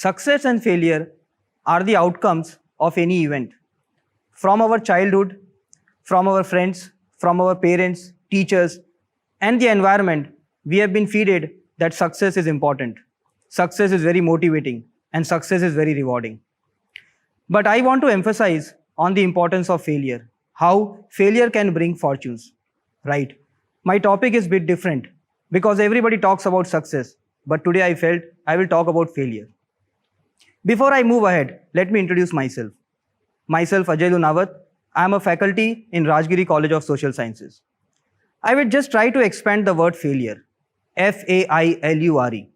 Success and failure are the outcomes of any event. From our childhood, from our friends, from our parents, teachers, and the environment, we have been fed that success is important. Success is very motivating and success is very rewarding. But I want to emphasize on the importance of failure, how failure can bring fortunes, right? My topic is a bit different because everybody talks about success, but today I felt I will talk about failure. Before I move ahead, let me introduce myself. Myself, Ajay Lunawat. I am a faculty in Rajagiri College of Social Sciences. I will just try to expand the word failure, F-A-I-L-U-R-E,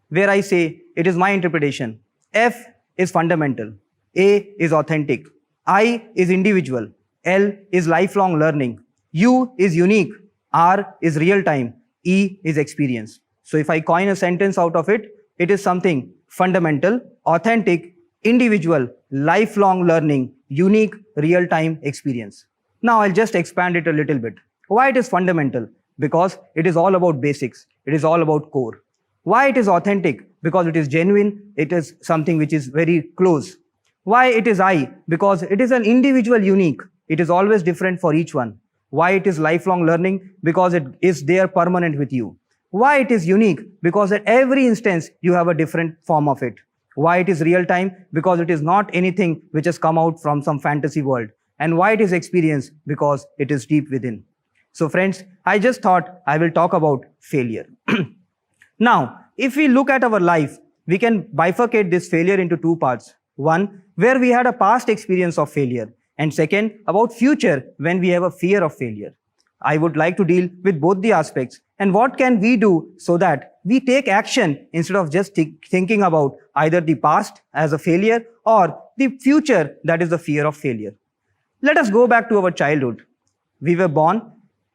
where I say it is my interpretation. F is fundamental, A is authentic, I is individual, L is lifelong learning, U is unique, R is real time, E is experience. So if I coin a sentence out of it, it is something fundamental, authentic, individual, lifelong learning, unique, real-time experience. Now I'll just expand it a little bit. Why it is fundamental? Because it is all about basics. It is all about core. Why it is authentic? Because it is genuine. It is something which is very close. Why it is I? Because it is an individual unique. It is always different for each one. Why it is lifelong learning? Because it is there permanent with you. Why it is unique? Because at every instance you have a different form of it. Why it is real time? Because it is not anything which has come out from some fantasy world. And why it is experience? Because it is deep within. So friends, I just thought I will talk about failure. Now, if we look at our life, we can bifurcate this failure into two parts. One, where we had a past experience of failure. And second, about future, when we have a fear of failure. I would like to deal with both the aspects. And what can we do so that we take action instead of just thinking about either the past as a failure or the future, that is the fear of failure. Let us go back to our childhood. We were born.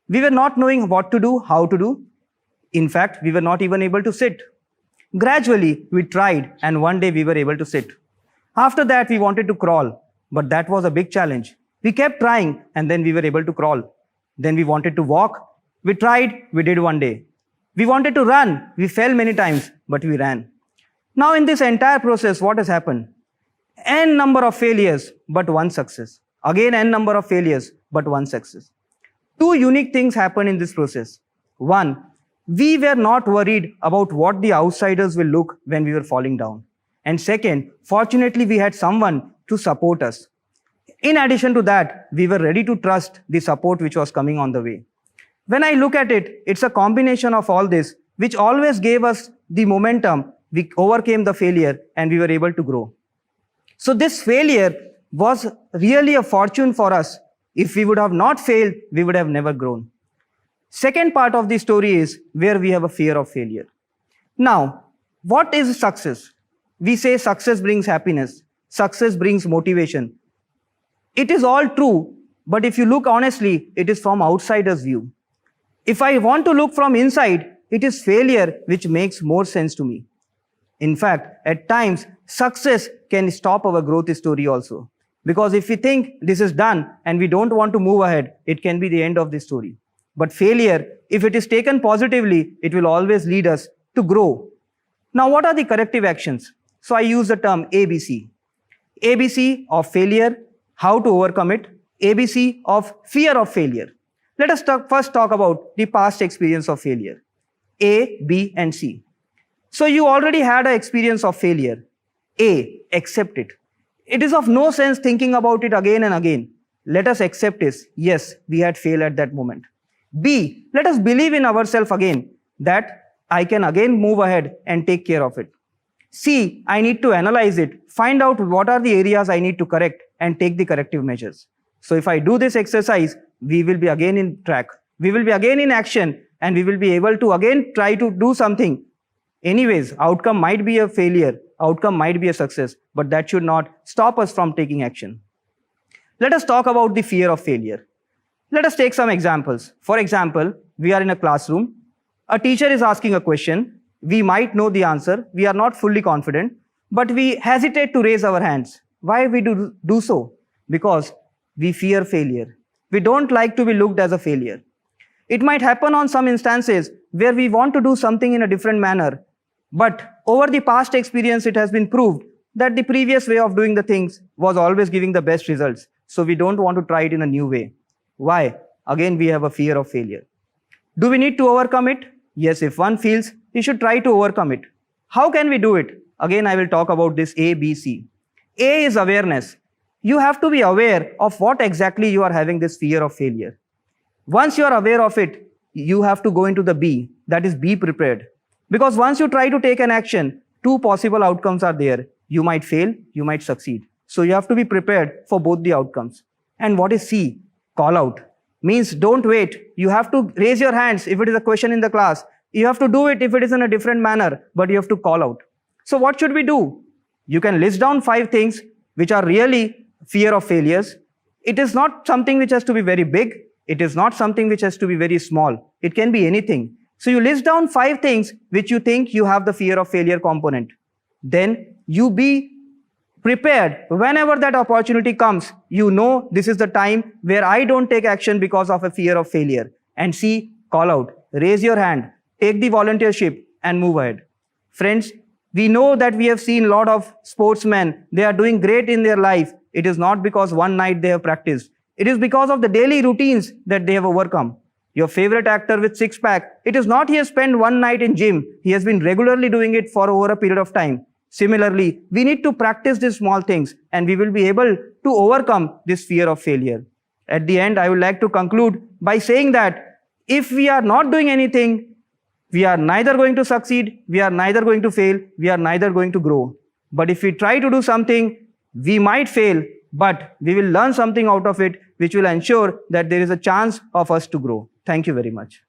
We were not knowing what to do, how to do. In fact, we were not even able to sit. Gradually, we tried and one day we were able to sit. After that, we wanted to crawl, but that was a big challenge. We kept trying and then we were able to crawl. Then we wanted to walk. We tried, we did one day. We wanted to run. We fell many times, but we ran. Now in this entire process, what has happened? N number of failures, but one success. Again, N number of failures, but one success. Two unique things happened in this process. One, we were not worried about what the outsiders will look when we were falling down. And second, fortunately, we had someone to support us. In addition to that, we were ready to trust the support which was coming on the way. When I look at it, it's a combination of all this, which always gave us the momentum. We overcame the failure and we were able to grow. So this failure was really a fortune for us. If we would have not failed, we would have never grown. Second part of the story is where we have a fear of failure. Now, what is success? We say success brings happiness. Success brings motivation. It is all true, but if you look honestly, it is from outsider's view. If I want to look from inside, it is failure which makes more sense to me. In fact, at times, success can stop our growth story also. Because if we think this is done and we don't want to move ahead, it can be the end of the story. But failure, if it is taken positively, it will always lead us to grow. Now, what are the corrective actions? So I use the term ABC. ABC of failure, how to overcome it. ABC of fear of failure. Let us first talk about the past experience of failure. A, B, and C. So you already had an experience of failure. A, accept it. It is of no sense thinking about it again and again. Let us accept this. Yes, we had failed at that moment. B, let us believe in ourselves again that I can again move ahead and take care of it. C, I need to analyze it, find out what are the areas I need to correct and take the corrective measures. So if I do this exercise, we will be again in track. We will be again in action and we will be able to again try to do something. Anyways, outcome might be a failure, outcome might be a success, but that should not stop us from taking action. Let us talk about the fear of failure. Let us take some examples. For example, we are in a classroom. A teacher is asking a question. We might know the answer. We are not fully confident, but we hesitate to raise our hands. Why we do so? Because we fear failure. We don't like to be looked as a failure. It might happen on some instances where we want to do something in a different manner, but Over the past experience, it has been proved that the previous way of doing the things was always giving the best results. So we don't want to try it in a new way. Why? Again, we have a fear of failure. Do we need to overcome it? Yes, if one feels, he should try to overcome it. How can we do it? Again, I will talk about this A, B, C. A is awareness. You have to be aware of what exactly you are having this fear of failure. Once you are aware of it, you have to go into the B, that is be prepared. Because once you try to take an action, two possible outcomes are there. You might fail, you might succeed. So you have to be prepared for both the outcomes. And what is C? Call out. Means don't wait. You have to raise your hands if it is a question in the class. You have to do it if it is in a different manner, but you have to call out. So what should we do? You can list down 5 things which are really fear of failures. It is not something which has to be very big. It is not something which has to be very small. It can be anything. So you list down 5 things which you think you have the fear of failure component. Then you be prepared. Whenever that opportunity comes, you know this is the time where I don't take action because of a fear of failure. And C, call out. Raise your hand. Take the volunteership and move ahead. Friends, we know that we have seen a lot of sportsmen. They are doing great in their life. It is not because one night they have practiced. It is because of the daily routines that they have overcome. Your favorite actor with six-pack, it is not he has spent one night in gym. He has been regularly doing it for over a period of time. Similarly, we need to practice these small things and we will be able to overcome this fear of failure. At the end, I would like to conclude by saying that if we are not doing anything, we are neither going to succeed, we are neither going to fail, we are neither going to grow. But if we try to do something, we might fail, but we will learn something out of it, which will ensure that there is a chance of us to grow. Thank you very much.